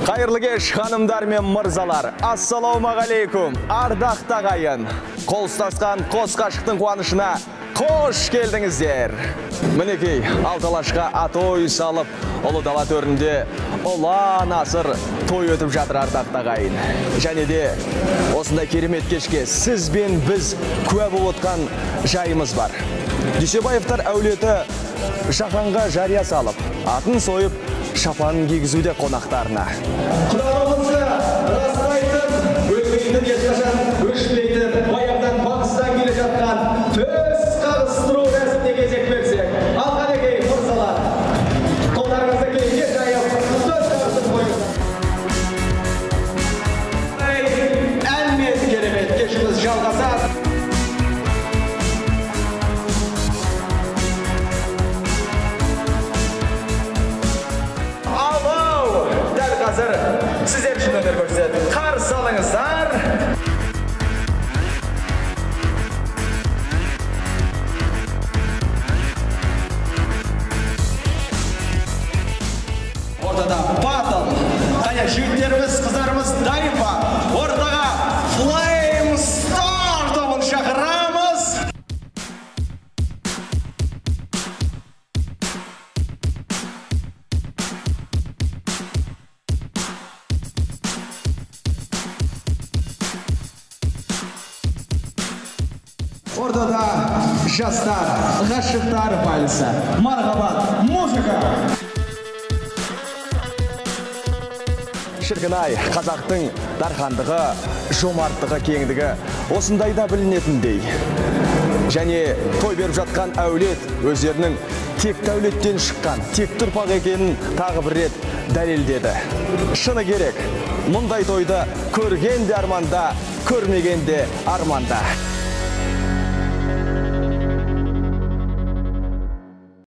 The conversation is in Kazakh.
Қайырлы кеш, ханымдар мен мырзалар. Ассалаумағалейкум, ардақты ағайын. Қол ұстасқан қос ғашықтың қуанышына қош келдіңіздер. Мінекей, алталашқа атой салып, ұлы дала төрінде ұлан асыр той өтіп жатыр ардақты ағайын. Және де осындай керемет кешке сіз бен біз куә болып отқан жайымыз бар. Дүйсебаевтар әулеті жаһанға жария салып, атын сойып, шапанын кигізуде қонақтарына. Құрамымызды растайтын, өлмейтін, ешқашан өшпейтін, баяғыдан батыстан келе жатқан төс қағыстыру рәсіміне кезек берсек. Ал қанекей мырзалар, қолдарыңызды кейінге жайып, төс қағыстырып қойыңыздар. Ән мен керемет кешіміз жалғасады. Сіздер үшін өнер көрсетіп, қарсы алыңыздар. Ортада батыл. Қане жігіттеріміз, қыздарымыз дайын ба? Ортаға Flame Star тобын шақырамыз. Ортада жастар, ғашықтар вальсы. Мархабат, музыка! Шіркін-ай, қазақтың дархандығы, жомарттығы, кеңдігі осындайда білінетіндей. Және той беріп жатқан әулет өздерінің тек әулеттен шыққан, тек тұрпақ екенін тағы бір рет дәлелдеді. Шыны керек, мұндай тойды көрген де арманда, көрмеген де арманда.